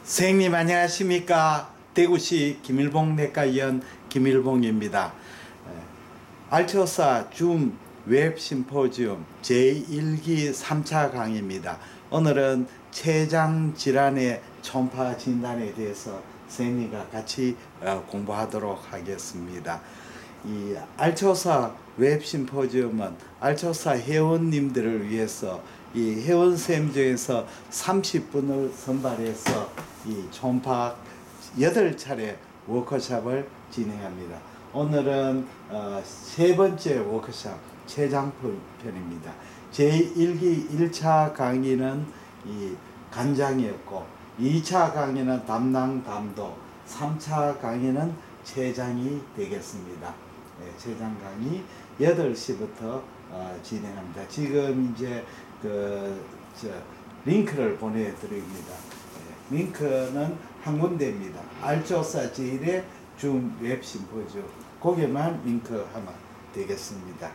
선생님 안녕하십니까. 대구시 김일봉내과의원 김일봉입니다. 알츠하이머 줌 웹심포지움 제1기 3차 강의입니다. 오늘은 췌장 질환의 초음파 진단에 대해서 선생님과 같이 공부하도록 하겠습니다. 이 알츠하이머 웹심포지움은 알츠하이머 회원님들을 위해서 이 회원쌤 중에서 30분을 선발해서 이 초음파 8차례 워크숍을 진행합니다. 오늘은 세 번째 워크숍 췌장 편입니다. 제1기 1차 강의는 이 간장이었고 2차 강의는 담낭 담도, 3차 강의는 췌장이 되겠습니다. 네, 췌장 강의 8시부터 진행합니다. 지금 이제 링크를 보내드립니다. 링크는 한 군데입니다. 알츠하이머 제1의 줌 웹심포지움. 거기만 링크하면 되겠습니다.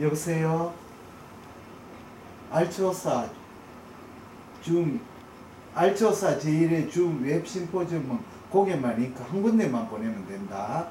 여보세요? 알츠하이머 제1의 줌 웹심포지움은 거기만 링크 한 군데만 보내면 된다.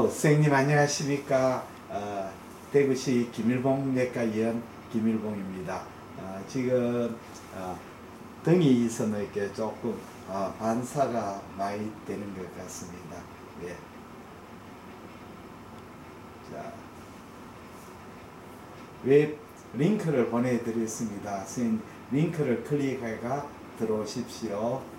선생님 안녕하십니까. 대구시 김일봉내과의원 김일봉입니다. 지금 등이 있어서 이렇게 조금 반사가 많이 되는 것 같습니다. 네. 자, 웹 링크를 보내드렸습니다. 선생님 링크를 클릭해가 들어오십시오.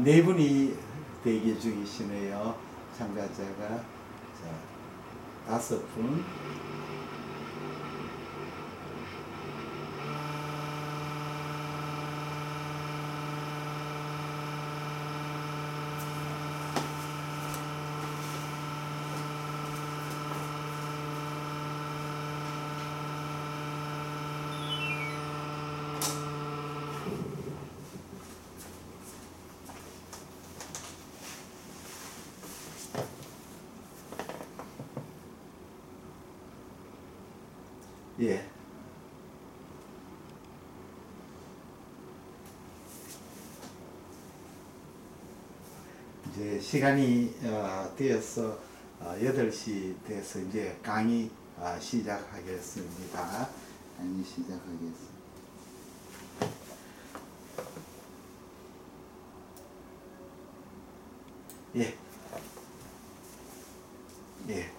네 분이 대기 중이시네요. 참가자가 5분. 예. 이제 시간이 되어서 8시 돼서 이제 강의 시작하겠습니다. 강의 시작하겠습니다. 예. 예.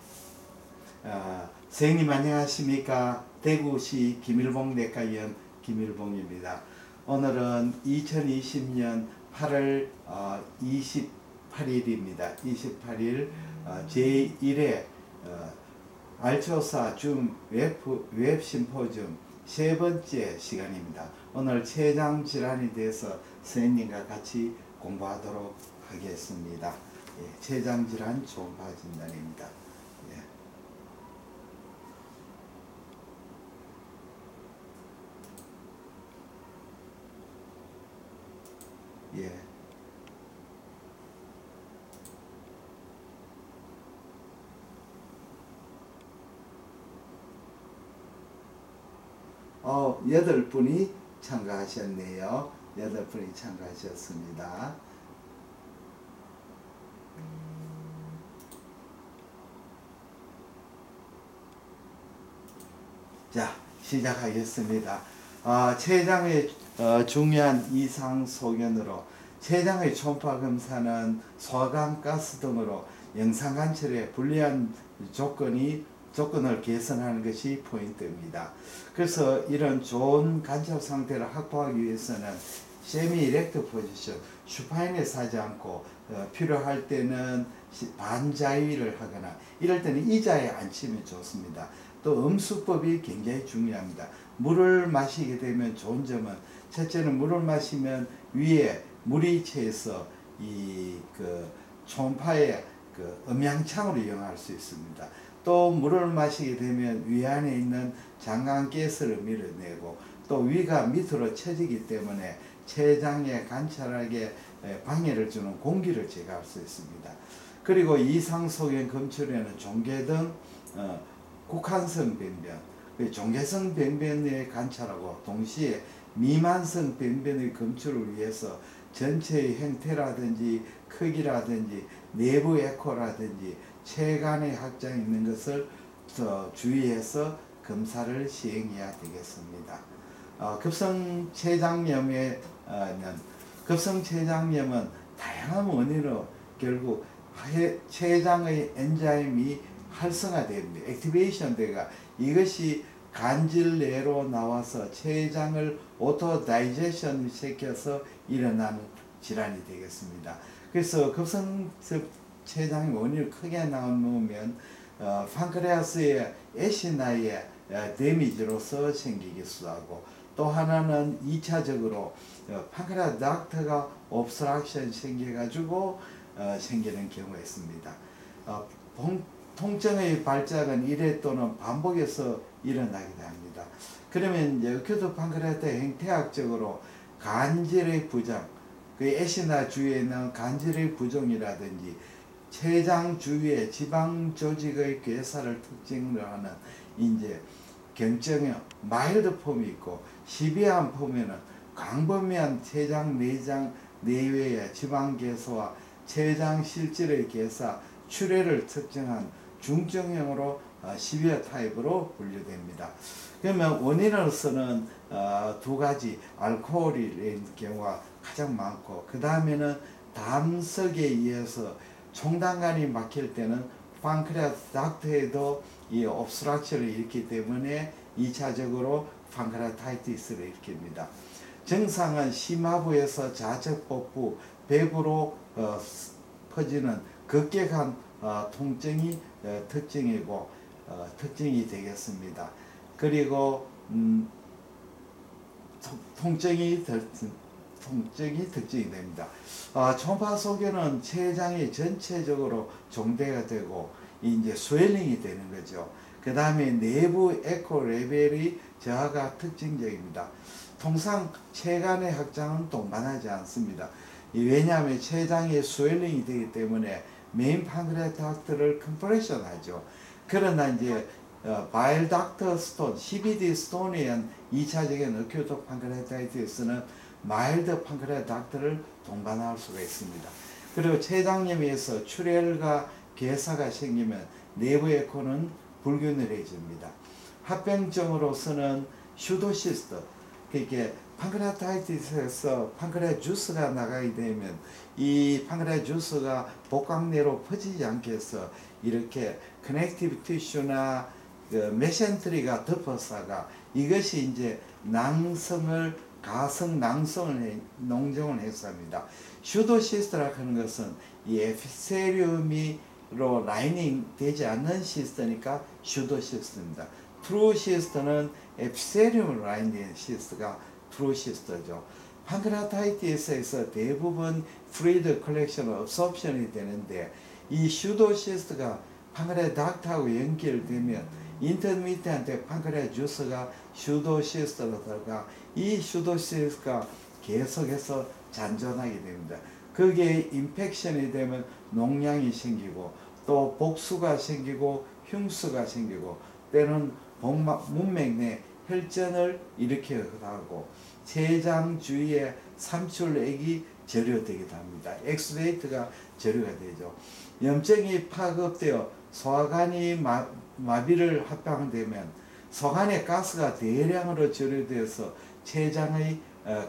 선생님 안녕하십니까. 대구시 김일봉 내과의원 김일봉입니다. 오늘은 2020년 8월 28일입니다. 28일 제1회 알조사 줌 웹 심포지움 세 번째 시간입니다. 오늘 췌장 질환에 대해서 선생님과 같이 공부하도록 하겠습니다. 예, 췌장 질환 초음파 진단입니다. 예. 예. 8분이 참가하셨네요. 8분이 참가하셨습니다. 자, 시작하겠습니다. 췌장의 중요한 이상 소견으로 췌장의 초음파 검사는 소화관 가스 등으로 영상 관찰에 불리한 조건을 개선하는 것이 포인트입니다. 그래서 이런 좋은 관찰 상태를 확보하기 위해서는 세미 이렉트 포지션, 슈파인에 서지 않고 필요할 때는 반자위를 하거나 이럴 때는 의자에 앉히면 좋습니다. 또 음수법이 굉장히 중요합니다. 물을 마시게 되면 좋은 점은 첫째는 물을 마시면 위에 물이 채서 초음파의 음양창으로 이용할 수 있습니다. 또 물을 마시게 되면 위 안에 있는 장강가스를 밀어내고 또 위가 밑으로 처지기 때문에 췌장에 관찰하게 방해를 주는 공기를 제거할 수 있습니다. 그리고 이상소견 검출에는 종괴등 국한성 변변, 종괴성 변변의 관찰하고 동시에 미만성 변변의 검출을 위해서 전체의 형태라든지 크기라든지 내부 에코라든지 췌간의 확장이 있는 것을 주의해서 검사를 시행해야 되겠습니다. 급성췌장염은 다양한 원인으로 결국 췌장의 엔자임이 활성화됩니다. 액티베이션 되가 이것이 간질 내로 나와서 췌장을 오토 다이제션 시켜서 일어나는 질환이 되겠습니다. 그래서 급성췌장의 원인을 크게 나누면 판크레아스의 에시나의 데미지로서 생기기도 하고 또 하나는 2차적으로 판크레아스 닥터가 옵스트럭션 생겨가지고 생기는 경우가 있습니다. 통증의 발작은 1회 또는 반복해서 일어나기도 합니다. 그러면 이제 어큐트 판크레아스 행태학적으로 간질의 부종, 그 에시나 주위에 있는 간질의 부종이라든지 췌장 주위에 지방 조직의 괴사를 특징으로 하는 이제 경증형 마일드 폼이 있고 시비한 폼에는 광범위한 췌장 내장 내외의 지방 괴사와 췌장 실질의 괴사 출혈을 특징한 중증형으로 시비어 타입으로 분류됩니다. 그러면 원인으로서는 두 가지 알코올인 경우가 가장 많고 그 다음에는 담석에 의해서 총단관이 막힐 때는 판크레아스 닥터에도 이 옵스트럭션을 일으키기 때문에 2차적으로 판크레아타이티스를 일으킵니다. 증상은 심하부에서 좌측복부, 배부로 퍼지는 급격한 통증이 특징이 되겠습니다. 그리고 통증이 특징이 됩니다. 초음파 소견은 췌장이 전체적으로 종대가 되고 이제 스웰링이 되는 거죠. 그 다음에 내부 에코 레벨이 저하가 특징적입니다. 통상 췌간의 확장은 동반하지 않습니다. 왜냐하면 췌장에 스웰링이 되기 때문에 메인 판크레아스 닥터를 컴프레션 하죠. 그러나 이제 바일 닥터 스톤, CBD 스톤에 의한 2차적인 어큐트 판크레아타이티스는 마일드 판크레아스 닥터를 동반할 수가 있습니다. 그리고 췌장염에서 출혈과 괴사가 생기면 내부 에코는 불균일해집니다. 합병증으로서는 슈도시스트, 그렇게 판크레아타이티스에서 판크레아 주스가 나가게 되면 이 판크레아 주스가 복강 내로 퍼지지 않게 해서 이렇게 커넥티브 티슈나 그 메센트리가 덮어서가 이것이 이제 낭성을 낭성을 농종을 했습니다. 슈도시스트라 하는 것은 이 에피세리움으로 라이닝 되지 않는 시스트니까 슈도시스트입니다. 트루시스트는 에피세리움으로 라인된 시스트가 트루시스트죠. 판크레아타이티스에서 대부분 프리드 컬렉션 업소션이 되는데 이 슈도시스트가 판크레아 닥트하고 연결되면 인터미디한테 판크레아 주스가 슈도시스트로 들어가 이 슈도시스트가 계속해서 잔존하게 됩니다. 그게 인펙션이 되면 농양이 생기고 또 복수가 생기고 흉수가 생기고 때는 문맥 내 혈전을 일으키기도 하고 췌장 주위에 삼출액이 절여되기도 합니다. 엑스레이트가 절여가 되죠. 염증이 파급되어 소화관이 마비를 합병되면 소관의 가스가 대량으로 절여되어서 췌장의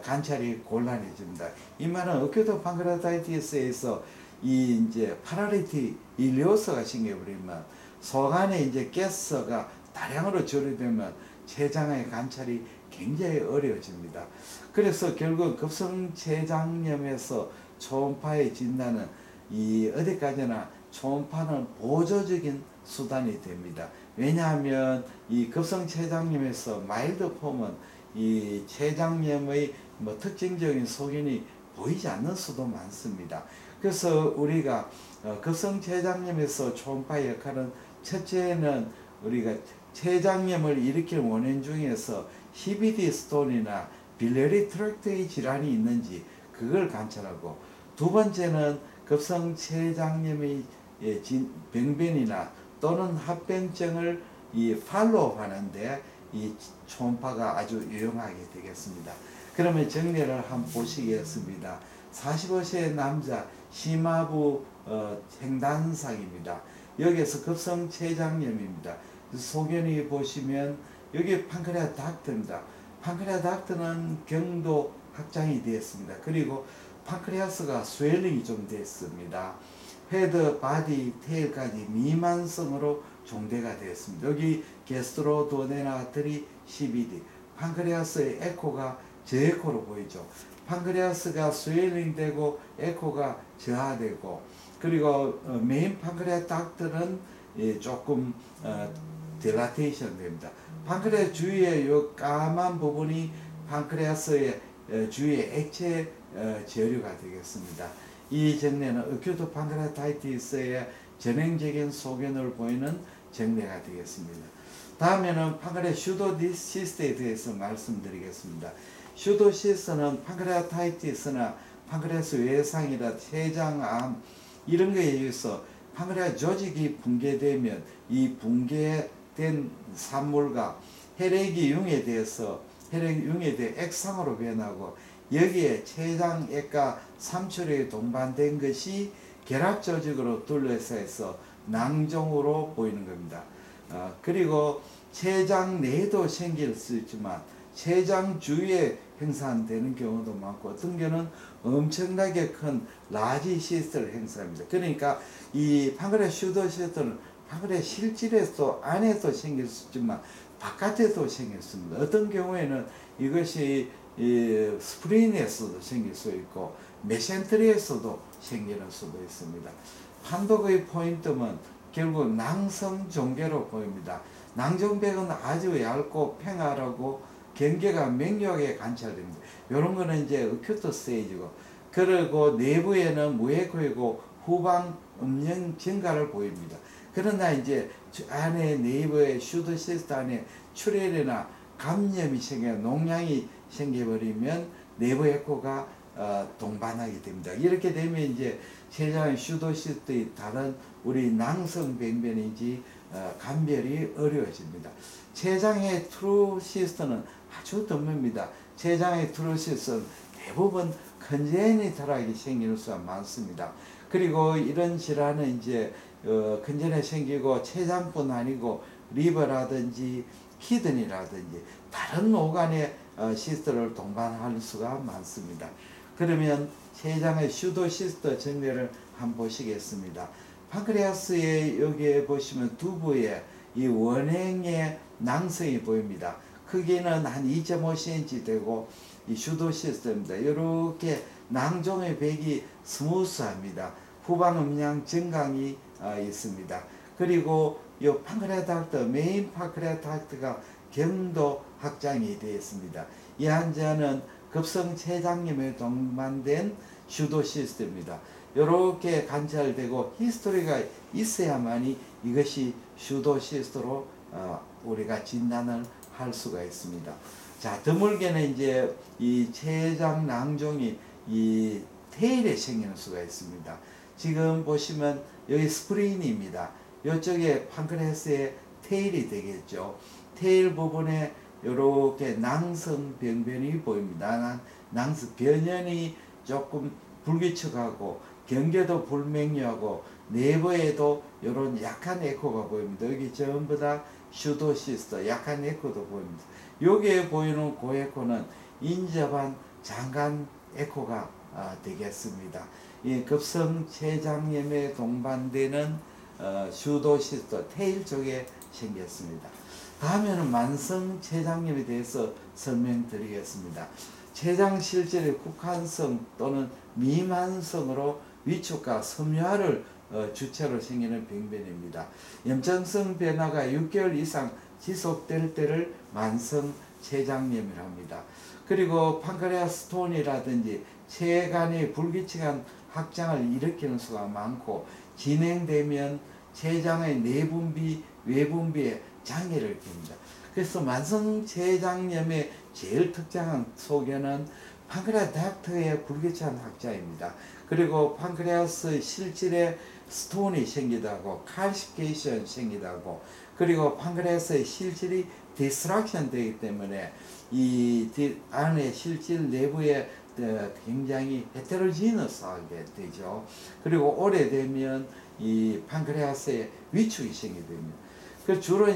관찰이 곤란해집니다. 이 말은 어큐트 판크레아타이티스에서 이 이제 파라리티 일리오스가 생겨버리면 소관에 이제 가스가 다량으로 절여되면 췌장의 관찰이 굉장히 어려워집니다. 그래서 결국 급성췌장염에서 초음파의 진단은 이 어디까지나 초음파는 보조적인 수단이 됩니다. 왜냐하면 이 급성췌장염에서 마일드 폼은 이 췌장염의 뭐 특징적인 소견이 보이지 않는 수도 많습니다. 그래서 우리가 급성췌장염에서 초음파의 역할은 첫째는 우리가 췌장염을 일으키는 원인 중에서 CBD 스톤이나 빌리어리 트랙트의 질환이 있는지 그걸 관찰하고 두 번째는 급성췌장염의 병변이나 또는 합병증을 이 팔로우하는데 이 초음파가 아주 유용하게 되겠습니다. 그러면 정리를 한번 보시겠습니다. 45세 남자 심하부 횡단상입니다. 여기에서 급성췌장염입니다. 소견이 보시면 여기 판크레아 닥트입니다. 판크레아 닥트는 경도 확장이 되었습니다. 그리고 판크레아스가 스웰링이 좀 됐습니다. 헤드, 바디, 테일까지 미만성으로 종대가 되었습니다. 여기 게스트로두오데나트리 CBD, 판크레아스의 에코가 저에코로 보이죠. 판크레아스가 스웰링되고 에코가 저하되고 그리고 메인 판크레아 닥트는 조금 딜라테이션 됩니다. 판크레아 주위에 요 까만 부분이 판크레아스의 주위에 액체 저류가 되겠습니다. 이 정례는 어큐트 판크레아타이티스의 전행적인 소견을 보이는 정례가 되겠습니다. 다음에는 판크레아 슈도시스트에 대해서 말씀드리겠습니다. 슈도시스트는 판크레아타이티스나 판크레아스 외상이나 췌장암 이런 거에 의해서 판크레아 조직이 붕괴되면 이 붕괴된 산물과 혈액이 혈액 대해 액상으로 변하고 여기에 췌장액과 삼출액이 동반된 것이 결합 조직으로 둘러싸여서 낭종으로 보이는 겁니다. 그리고 췌장 내에도 생길 수 있지만 췌장 주위에 형성되는 경우도 많고 어떤 경우는 엄청나게 큰 라지 시스트를 형성합니다. 그러니까 이 판크레아 슈도시스트는 판크레아 실질에서 안에도 생길 수 있지만 바깥에도 생겼습니다. 어떤 경우에는 이것이 스프린에서도 생길 수 있고 메센트리에서도 생기는 수도 있습니다. 판독의 포인트는 결국 낭성 종괴로 보입니다. 낭종백은 아주 얇고 평화하고 경계가 명료하게 관찰됩니다. 이런 거는 이제 어큐트 스테이지고 그리고 내부에는 무에코이고 후방 음영 증가를 보입니다. 그러나 이제 안에 내부의 슈도시스트 안에 출혈이나 감염이 생겨 농양이 생겨버리면 내부 에코가 동반하게 됩니다. 이렇게 되면 이제 췌장의 슈도시스트의 다른 우리 낭성 병변인지 감별이 어려워집니다. 췌장의 트루시스트는 아주 드뭅니다. 췌장의 트루시스트는 대부분 컨제니탈하게 생기는 수가 많습니다. 그리고 이런 질환은 이제 컨제니탈 생기고 췌장뿐 아니고 리버라든지 키드니라든지 다른 오간의 시스트를 동반할 수가 많습니다. 그러면 췌장의 슈도시스트 정례를 한번 보시겠습니다. 판크레아스의 여기에 보시면 두부에 이 원행의 낭성이 보입니다. 크기는 한 2.5cm 되고 이 슈도 시스템입니다. 이렇게 낭종의 백이 스무스합니다. 후방 음량 증강이 있습니다. 그리고 이 판크레아닥트, 메인 판크레아닥트가 경도 확장이 되어 있습니다. 이 환자는 급성 췌장염에 동반된 슈도 시스트입니다. 이렇게 관찰되고 히스토리가 있어야만이 이것이 슈도 시스트로 우리가 진단을 할 수가 있습니다. 자, 드물게는 이제 이 췌장 낭종이 이 테일에 생기는 수가 있습니다. 지금 보시면 여기 스프린입니다. 이쪽에 판크레아스의 테일이 되겠죠. 테일 부분에 이렇게 낭성 병변이 보입니다. 낭성 변연이 조금 불규칙하고 경계도 불명료하고 내부에도 이런 약한 에코가 보입니다. 여기 전부 다 슈도시스트 약한 에코도 보입니다. 여기에 보이는 고에코는 인접한 장관 에코가 되겠습니다. 이 급성 췌장염에 동반되는 슈도시스트 테일 쪽에 생겼습니다. 다음에는 만성 췌장염에 대해서 설명드리겠습니다. 췌장 실질의 국한성 또는 미만성으로 위축과 섬유화를 주체로 생기는 병변입니다. 염증성 변화가 6개월 이상 지속될 때를 만성 췌장염이라 합니다. 그리고 판크레아스 스톤이라든지 췌간의 불규칙한 확장을 일으키는 수가 많고 진행되면 췌장의 내분비, 외분비에 장애를 일으킵니다. 그래서 만성 췌장염의 제일 특징한 소견은 판크레아닥트의 불규칙한 확장입니다. 그리고 판크레아스 실질에 스톤이 생기다고 칼시피케이션 생기다고 그리고 판크레아스의 실질이 디스트럭션 되기 때문에 이 안에 실질 내부에 굉장히 헤테로지너스하게 되죠. 그리고 오래되면 이 판크레아스에 위축이 생기게 됩니다. 그 주로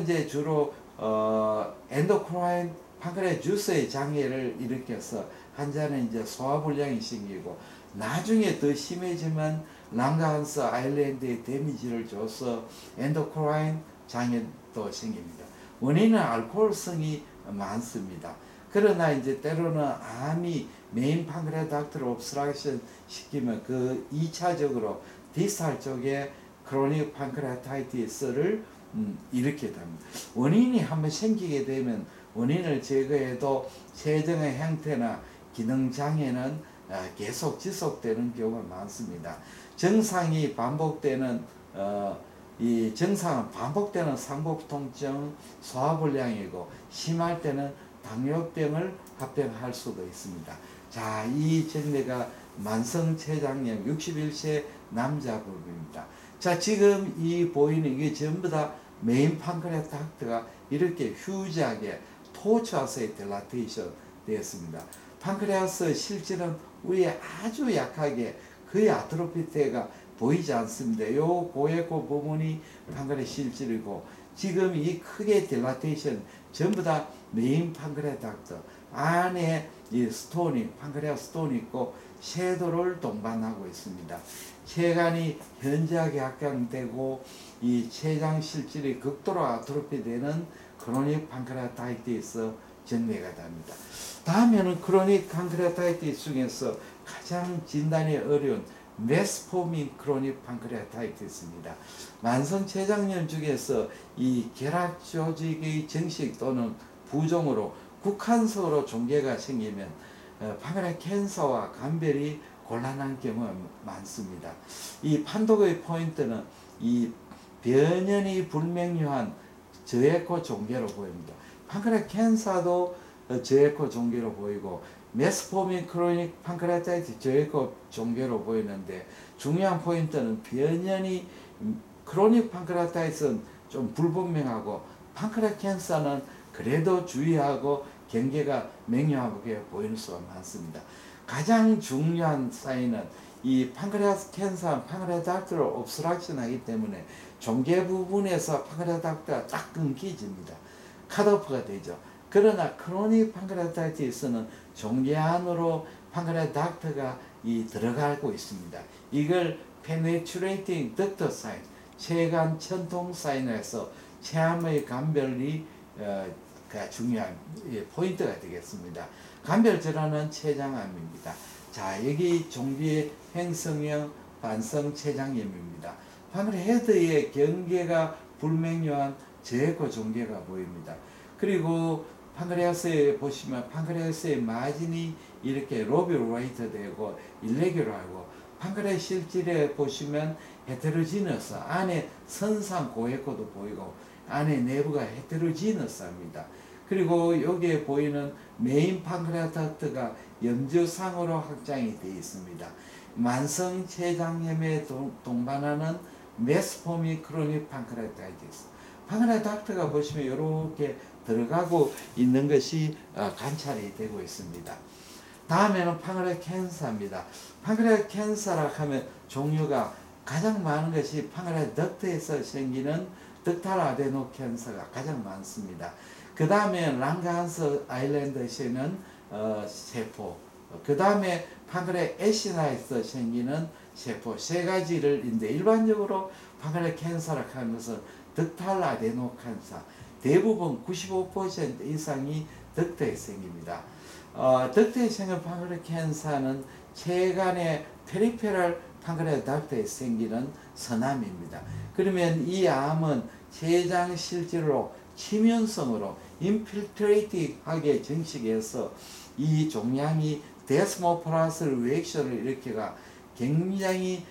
엔도크라인 판크레아 주스의 장애를 일으켜서 환자는 이제 소화불량이 생기고 나중에 더 심해지면 랑가한스 아일랜드에 데미지를 줘서 엔도크라인 장애도 생깁니다. 원인은 알코올성이 많습니다. 그러나 이제 때로는 암이 메인 판크레아닥트를 옵스트럭션 시키면 그 2차적으로 디스탈 쪽에 크로닉 판크레아타이티스를 일으키게 됩니다. 원인이 한번 생기게 되면 원인을 제거해도 췌장의 형태나 기능 장애는 계속 지속되는 경우가 많습니다. 정상이 반복되는 이 정상은 반복되는 상복 통증, 소화불량이고 심할 때는 당뇨병을 합병할 수도 있습니다. 자, 이 정례가 만성 췌장염 61세 남자 부부입니다. 자, 지금 이 보이는 이게 전부 다 메인 판크레아닥트가 이렇게 휴지하게 토처스의 딜라테이션 되었습니다. 판크레아스 실질은 위에 아주 약하게 거의 아트로피테가 보이지 않습니다. 요 고에코 부분이 판크레아스 실질이고 지금 이 크게 딜라테이션 전부 다 메인 판크레아닥트 안에 이 스톤이 판크레아스 스톤이 있고 섀도를 동반하고 있습니다. 췌간이 현저하게 확장되고 이 췌장 실질이 극도로 아트로피되는 크로닉 판크레아타이티스 정례가 됩니다. 다음에는 크로닉 판크레아타이티스 중에서 가장 진단이 어려운 메스포민 크로닉 판크레아타이티스입니다. 만성 췌장염 중에서 이 결합 조직의 정식 또는 부종으로 국한성으로 종괴가 생기면 판크레아 캔서와 감별이 곤란한 경우가 많습니다. 이 판독의 포인트는 이 변연이 불명료한 저에코 종괴로 보입니다. 판크레아 캔서도 저에코 종괴로 보이고 메스포민 크로닉 판크레아타이티스 저에코 종괴로 보이는데 중요한 포인트는 변연이 크로닉 판크레아타이티스는 좀 불분명하고 판크레아 캔서는 그래도 주의하고 경계가 명료하게 보이는 수가 많습니다. 가장 중요한 사인은 이 판크레아스 캔서, 판크레아닥트를 옵스트럭션 하기 때문에 종괴 부분에서 판크레아닥트가 딱 끊기집니다. 컷오프가 되죠. 그러나 크로닉 판크레아타이티스는 종괴 안으로 판크레아닥트가 들어가고 있습니다. 이걸 penetrating duct sign, 췌간 천통 사인에서 체암의 감별이 중요한 포인트가 되겠습니다. 감별 질환은 췌장암입니다. 자, 여기 종기의 횡성형 반성 췌장염입니다. 파크레헤드의 경계가 불명료한 저에코 종계가 보입니다. 그리고 판크레아스에 보시면 판크레아스의 마진이 이렇게 로비로이트 되고 일레귤하고 판크레아 실질에 보시면 헤테로지너스, 안에 선상 고에코도 보이고 안에 내부가 헤테로지너스합니다. 그리고 여기에 보이는 메인 판크레아 덕트가 염주상으로 확장이 되어 있습니다. 만성 췌장염에 동반하는 메스포미 크로닉 판크레아타이티스. 판크레아 덕트가 보시면 이렇게 들어가고 있는 것이 관찰이 되고 있습니다. 다음에는 판크레아 캔서입니다. 판크레아 캔서라 하면 종류가 가장 많은 것이 판크레아 덕트에서 생기는 덕탈 아데노 캔서가 가장 많습니다. 그 다음에 랑가한스 아일랜드에서는 세포, 그 다음에 판크레아 에시나에서 생기는 세포 세 가지를 인데 일반적으로 판크레아 캔서라 하는 것은 덕탈 아데노 캔서 대부분 95% 이상이 덕트에 생깁니다. 덕트에 생긴 판크레아 캔서는 체간의 페리페럴 판크레아 덕트에 생기는 선암입니다. 그러면 이 암은 췌장 실제로 치명성으로 인필트레이티하게 증식해서 이 종양이 데스모플라스 리액션을 일으켜가 굉장히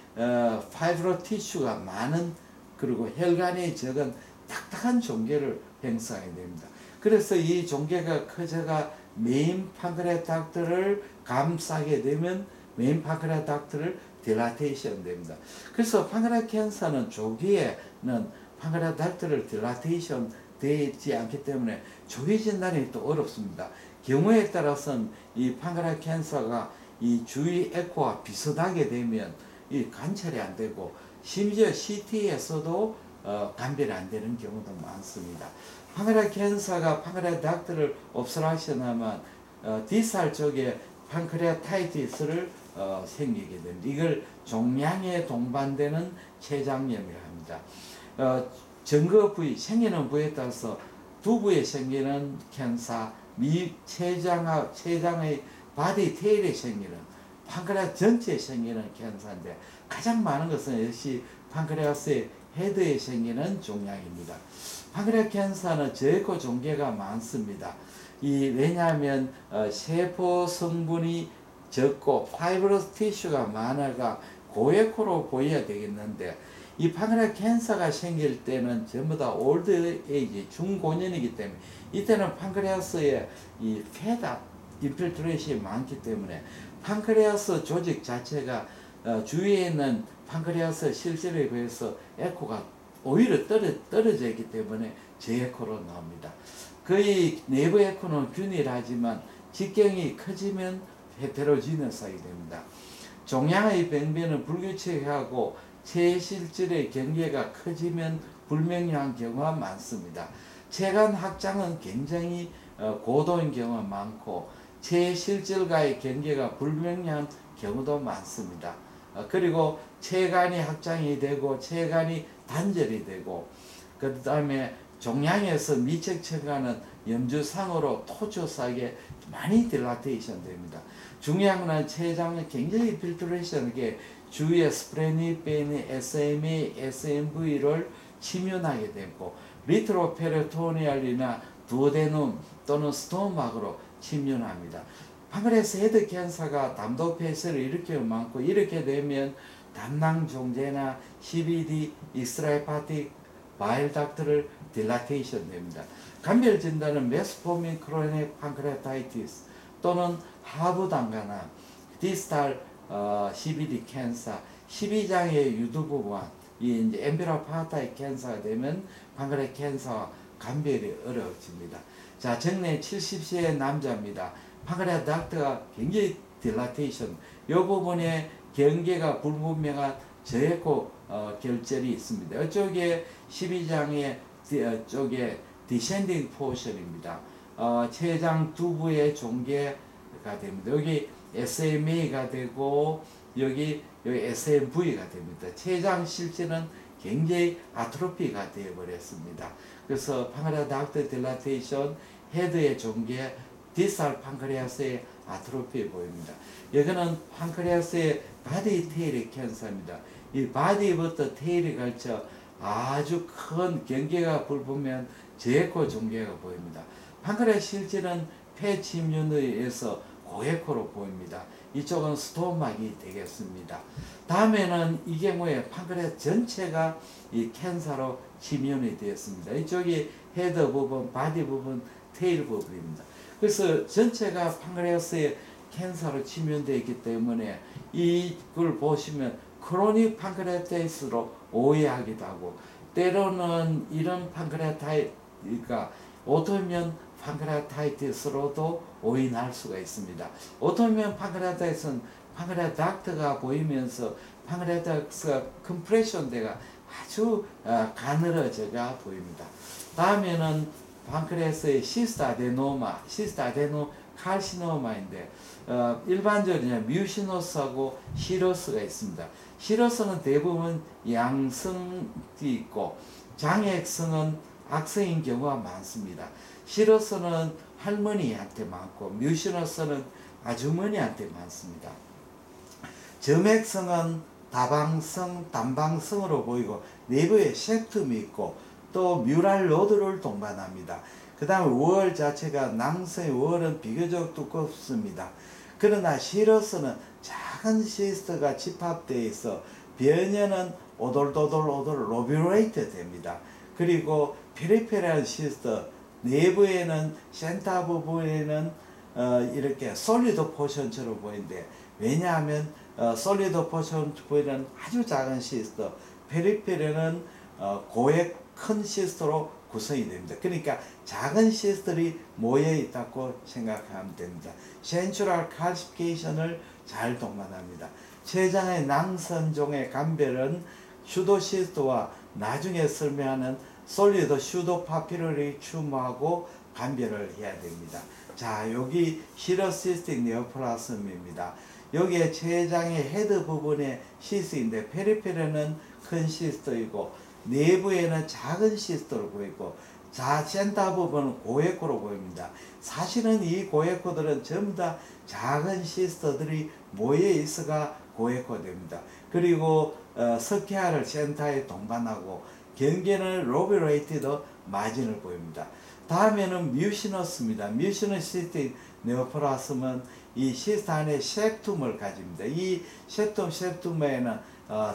파이브로 티슈가 많은 그리고 혈관에 적은 딱딱한 종괴를 형성하게 됩니다. 그래서 이 종괴가 커져가 메인 판크레아 덕트를 감싸게 되면 메인 판크레아 덕트를 딜라테이션 됩니다. 그래서 판크레아 캔서는 조기에는 판크레아 덕트를 딜라테이션 되지 않기 때문에 조기 진단이 또 어렵습니다. 경우에 따라서는 이 판크레아 캔서가 이 주위 에코와 비슷하게 되면 이 관찰이 안 되고 심지어 CT에서도 감별이 안 되는 경우도 많습니다. 판크레아 캔서가 판크레아 덕트를 옵스트럭션하면 디스탈 쪽에 판크레아타이티스를 생기게 됩니다. 이걸 종양에 동반되는 췌장염이라 합니다. 증거 부위, 생기는 부위에 따라서 두부에 생기는 캔서, 췌장의 바디 테일에 생기는 판크레아 전체에 생기는 캔서인데 가장 많은 것은 역시 판크레아스의 헤드에 생기는 종양입니다. 판크레아 캔서는 저에코 종괴가 많습니다. 왜냐하면 세포 성분이 적고 파이브러스 티슈가 많아가 고에코로 보여야 되겠는데 이 판크레아 캔서가 생길 때는 전부 다 올드 에이지 중고년이기 때문에 이때는 판크레아스에 이 페다 인필트레이션이 많기 때문에 판크레아스 조직 자체가 주위에 있는 판크레아스 실질에 비해서 에코가 오히려 떨어져 있기 때문에 저에코로 나옵니다. 거의 내부 에코는 균일하지만 직경이 커지면 헤테로지너스하게 됩니다. 종양의 병변은 불규칙하고 체실질의 경계가 커지면 불명료한 경우가 많습니다. 체간 확장은 굉장히 고도인 경우가 많고 체실질과의 경계가 불명료한 경우도 많습니다. 그리고 체간이 확장이 되고 체간이 단절이 되고 그 다음에 종양에서 미척체간은 염주상으로 토조사하게 많이 딜라테이션 됩니다. 중요한 건 췌장은 굉장히 필트레이션하게 주위에 스프레니페니, SMA, SMV를 침윤하게 되고 리트로페리토니알이나 두오데눔 또는 스토막으로 침윤합니다. 판크레아스 헤드 캔서가 담도 폐쇄를 일으키면 많고 이렇게 되면 담낭 종재나 CBD, 익스트라헤파틱 바일 닥트를 딜라테이션 됩니다. 감별 진단은 메스포민 크로닉 판크레아타이티스 또는 하부단가나 디스탈 CBD 캔서, 12장의 유두부관, 이 이제 엠비라파타이 캔서가 되면 판크레아 캔서 감별이 어려워집니다. 자, 정내 70세의 남자입니다. 판크레아 덕트가 굉장히 딜라테이션, 이 부분에 경계가 불분명한 저에코 결절이 있습니다. 이쪽에 12장의 쪽에 디센딩 포션입니다. 췌장 두부의 종계가 됩니다. 여기 SMA가 되고 여기 SMV가 됩니다. 췌장 실질은 굉장히 아트로피가 되어버렸습니다. 그래서 판크레아 닥트 딜라테이션, 헤드의 종괴, 디스탈 판크레아스의 아트로피 보입니다. 여기는 판크레아스의 바디 테일의 캔서입니다. 이 바디부터 테일이 걸쳐 아주 큰 경계가 불보면 저에코 종괴가 보입니다. 판크레아 실질은 폐 침륜에 의해서 고에코로 보입니다. 이쪽은 스토막이 되겠습니다. 다음에는 이 경우에 판크레아 전체가 이 캔서로 침륜이 되었습니다. 이쪽이 헤드 부분, 바디 부분, 테일 부분입니다. 그래서 전체가 판크레아스의 캔서로 침륜되어 있기 때문에 이걸 보시면 크로닉 판크레아타이티스로 오해하기도 하고, 때로는 이런 판크레아타이가 오토이뮨 판크레아타이티스로도 오인할 수가 있습니다. 오토이뮨 판크레아타이티스는 판크레아 닥트가 보이면서 판크레아타이티스가 컴프레션 돼가 아주 가늘어져가 보입니다. 다음에는 판크레아스의 시스트 아데노마, 시스트 아데노 칼시노마인데 일반적으로 뮤시노스하고 시러스가 있습니다. 시러스는 대부분 양성이 있고 장액성은 악성인 경우가 많습니다. 시러스는 할머니한테 많고 뮤시노스는 아주머니한테 많습니다. 점액성은 다방성, 단방성으로 보이고 내부에 셰툼이 있고 또 뮤랄 로드를 동반합니다. 그 다음에 월 자체가 낭성의 월은 비교적 두껍습니다. 그러나 시러스는 작은 시스트가 집합되어 있어 변연은 오돌오돌 로뷰레이트 됩니다. 그리고 페리페리한 시스트 내부에는 센터 부분에는 이렇게 솔리드 포션처럼 보이는데, 왜냐하면 솔리드 포션 부분은 아주 작은 시스트, 페리페리는 고액 큰 시스트로 구성이 됩니다. 그러니까 작은 시스트들이 모여 있다고 생각하면 됩니다. 센츄럴 칼시피케이션을 잘 동반합니다. 췌장의 낭선종의 감별은 슈도 시스트와 나중에 설명하는 솔리드 슈도 파피러리 튜머하고 감별을 해야 됩니다. 자, 여기 시러시스틱 네오플라스미입니다. 여기에 췌장의 헤드 부분에 시스트인데 페리페리는 큰 시스트이고 내부에는 작은 시스트로 보이고 센터 부분은 고에코로 보입니다. 사실은 이 고에코들은 전부 다 작은 시스터들이 모여 있어가 고에코 됩니다. 그리고 스케아를 센터에 동반하고 경계는 로비레이티드 마진을 보입니다. 다음에는 뮤시너스입니다. 뮤시너시스틱 네오플라스는 이 시스트 안에 셉툼을 가집니다. 이 셉툼에는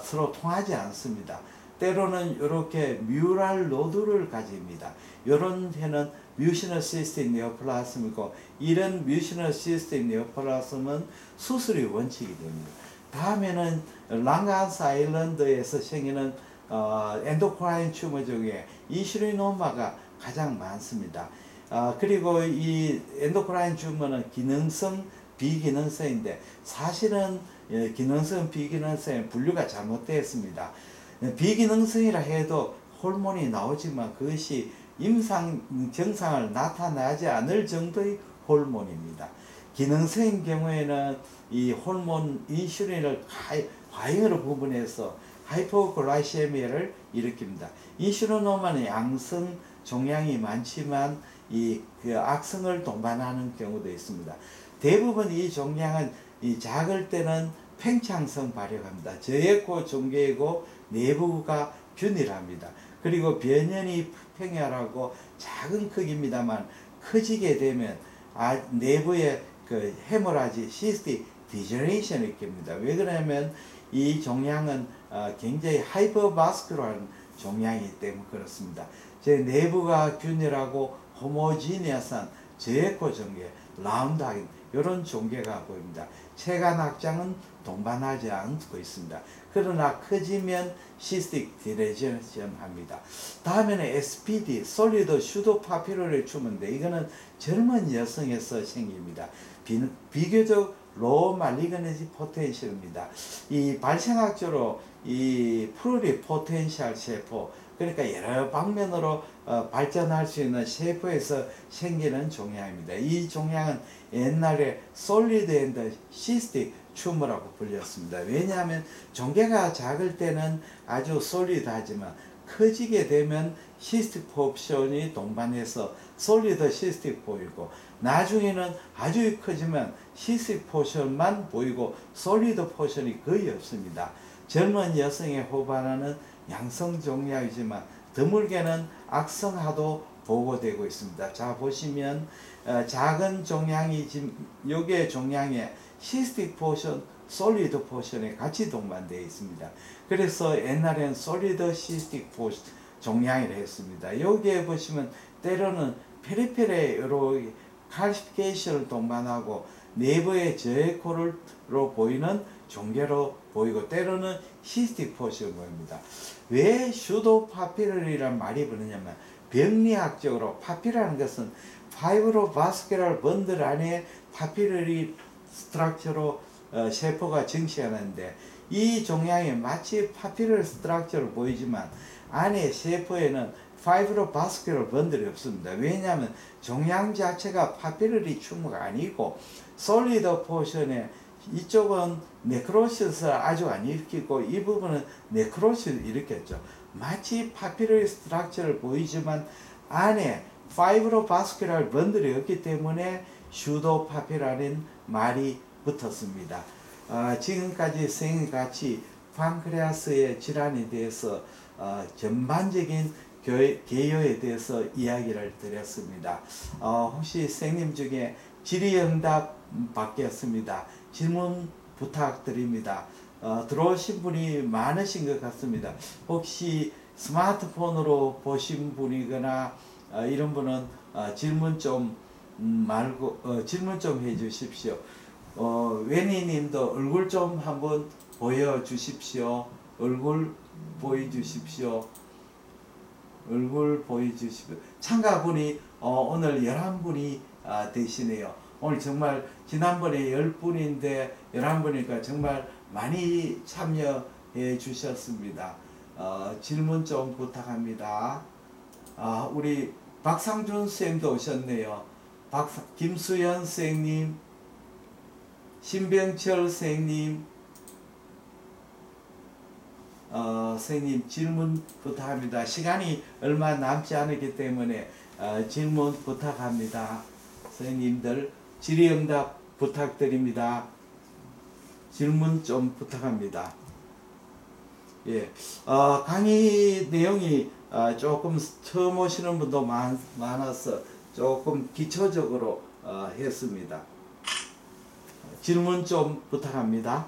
서로 통하지 않습니다. 때로는 이렇게 뮤랄 노드를 가집니다. 이런 해는 뮤시너 시스템 네오플라스미고, 이런 뮤시너 시스템 네오플라스는 수술이 원칙이 됩니다. 다음에는 랑가스 아일랜드에서 생기는 엔도크라인 튜머 중에 이슈리노마가 가장 많습니다. 그리고 이 엔도크라인 튜머는 기능성, 비기능성인데 사실은 기능성, 비기능성의 분류가 잘못되었습니다. 비기능성이라 해도 호르몬이 나오지만 그것이 정상을 나타나지 않을 정도의 호르몬입니다. 기능성인 경우에는 이 호르몬 인슐린을 과잉으로 부분해서 하이포글라이세미아를 일으킵니다. 인슐린호만은 양성 종양이 많지만 그 악성을 동반하는 경우도 있습니다. 대부분 이 종양은 작을 때는 팽창성 발육합니다. 저액고 종괴이고 내부가 균일합니다. 그리고 변연이 평혈하고 작은 크기입니다만 커지게 되면 내부에 그 헤모라지 시스틱 디저레이션이 있습니다. 왜 그러냐면 이 종양은 굉장히 하이퍼바스큘러한 종양이기 때문에 그렇습니다. 제 내부가 균일하고 호모지니어스한 저액고 종괴, 라운드하긴 이런 종괴가 보입니다. 체관 확장은 동반하지 않고 있습니다. 그러나 커지면 시스틱 디레저션 합니다. 다음에는 SPD, 솔리드 슈도 파피러리 튜머인데 이거는 젊은 여성에서 생깁니다. 비교적 로우 말리그니티 포텐셜입니다. 이 발생학적으로 이 프루리 포텐셜 세포, 그러니까 여러 방면으로 발전할 수 있는 셰프에서 생기는 종양입니다. 이 종양은 옛날에 솔리드 앤드 시스틱 튜머라고 불렸습니다. 왜냐하면 종괴가 작을 때는 아주 솔리드하지만 커지게 되면 시스틱 포션이 동반해서 솔리드 시스틱 보이고, 나중에는 아주 커지면 시스틱 포션만 보이고 솔리드 포션이 거의 없습니다. 젊은 여성의 호반화는 양성 종양이지만 드물게는 악성화도 보고되고 있습니다. 자, 보시면 작은 종양이 지금 요게 종양에 시스틱 포션, 솔리드 포션에 같이 동반되어 있습니다. 그래서 옛날에는 솔리드 시스틱 포션 종양이라 했습니다. 여기에 보시면 때로는 페리페레 여러 칼시피케이션을 동반하고 내부의 저해코로 보이는 종괴로 보이고, 때로는 시스틱 포션을 보입니다. 왜 슈도 파피럴이라는 말이 부르냐면, 병리학적으로 파피라는 것은 파이브로바스큘라 번들 안에 파피럴이 스트럭처로 세포가 증식하는데, 이 종양이 마치 파피럴 스트럭처를 보이지만 안에 세포에는 파이브로바스큘라 번들이 없습니다. 왜냐하면 종양 자체가 파피럴이 튜머가 아니고, 솔리드 포션에 이쪽은 네크로시스를 아주 안 일으키고 이 부분은 네크로시스를 일으켰죠. 마치 파피럴 스트럭처를 보이지만 안에 파이브로바스큘라 번들이 없기 때문에 슈도 파피라는 말이 붙었습니다. 지금까지 선생님같이 판크레아스의 질환에 대해서 전반적인 개요에 대해서 이야기를 드렸습니다. 혹시 선생님 중에 질의응답 받겠습니다. 질문 부탁드립니다. 들어오신 분이 많으신 것 같습니다. 혹시 스마트폰으로 보신 분이거나 이런 분은 질문 좀 질문 좀 해주십시오. 웨니님도 얼굴 좀 한번 보여주십시오. 얼굴 보여주십시오. 얼굴 보여주십시오. 참가분이 오늘 11분이 되시네요. 오늘 정말 지난번에 10분인데 11분이니까 정말 많이 참여해 주셨습니다. 질문 좀 부탁합니다. 우리 박상준 쌤도 오셨네요. 김수연 선생님, 신병철 선생님, 선생님 질문 부탁합니다. 시간이 얼마 남지 않았기 때문에 질문 부탁합니다. 선생님들 질의응답 부탁드립니다. 질문 좀 부탁합니다. 예, 강의 내용이 조금 처음 오시는 분도 많아서 조금 기초적으로 했습니다. 질문 좀 부탁합니다.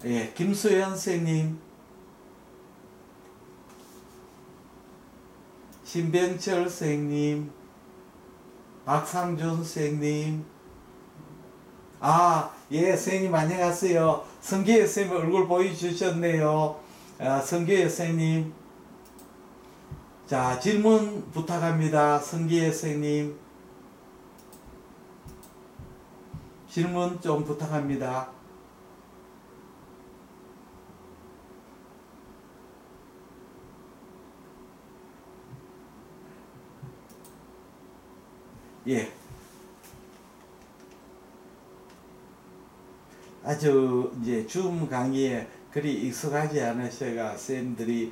예, 김수현 선생님, 신병철 선생님, 박상준 선생님. 예, 선생님 안녕하세요. 성기혜 선생님 얼굴 보여주셨네요. 성기혜 선생님. 자, 질문 부탁합니다. 성기혜 선생님. 질문 좀 부탁합니다. 예. 아주 이제 줌 강의에 그리 익숙하지 않으셔가 쌤들이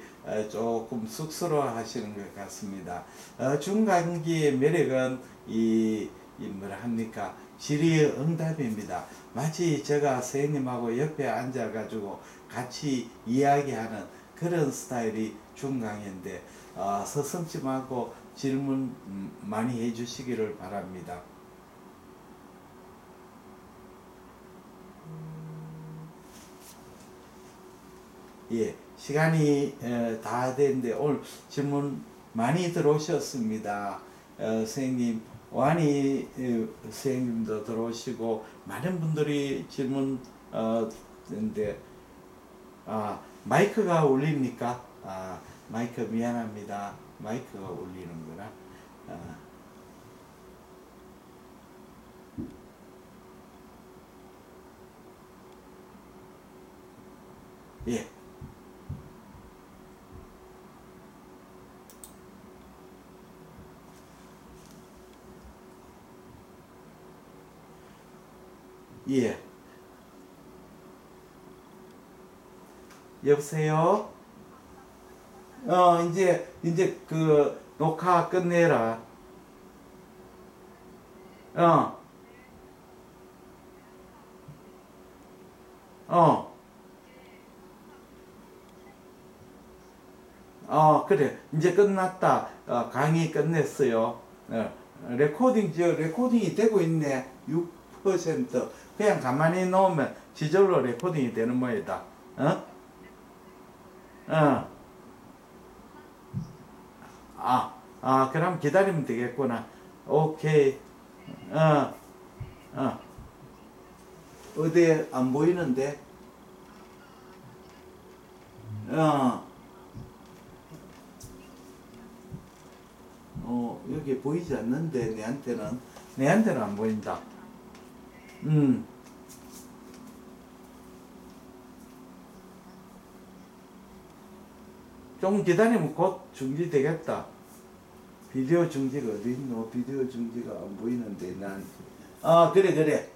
조금 쑥스러워 하시는 것 같습니다. 줌 강의의 매력은 이 뭐라 합니까? 질의응답입니다. 마치 제가 선생님하고 옆에 앉아가지고 같이 이야기하는 그런 스타일이 줌 강의인데 서슴지 말고 질문 많이 해주시기를 바랍니다. 예, 시간이 다 됐는데 오늘 질문 많이 들어오셨습니다. 선생님, 와니 선생님도 들어오시고 많은 분들이 질문 했는데 마이크가 울립니까? 마이크 미안합니다. 마이크가 울리는구나. 예. 예. 여보세요? 이제 그 녹화 끝내라. 어, 어, 그래. 이제 끝났다. 강의 끝냈어요. 레코딩이 되고 있네. 6%. 그냥 가만히 놓으면 지절로 레코딩이 되는 모양이다. 어? 어. 그럼 기다리면 되겠구나. 오케이. 어, 어. 어디에 안 보이는데? 어, 여기 보이지 않는데, 내한테는 안 보인다. 음, 좀 기다리면 곧 중지되겠다. 비디오 중지가 어디 있노? 비디오 중지가 안 보이는데, 그래, 그래.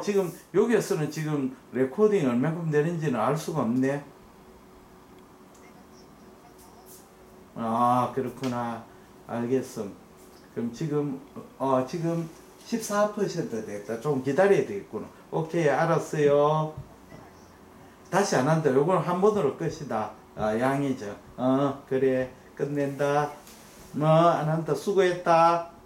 지금, 여기에서는 지금 레코딩 얼마큼 되는지는 알 수가 없네. 그렇구나. 알겠어. 그럼 지금 14% 됐다. 좀 기다려야 되겠구나. 오케이, 알았어요. 다시 안 한다. 요거는 한 번으로 끝이다. 양이죠. 그래. 끝낸다. 안 한다. 수고했다.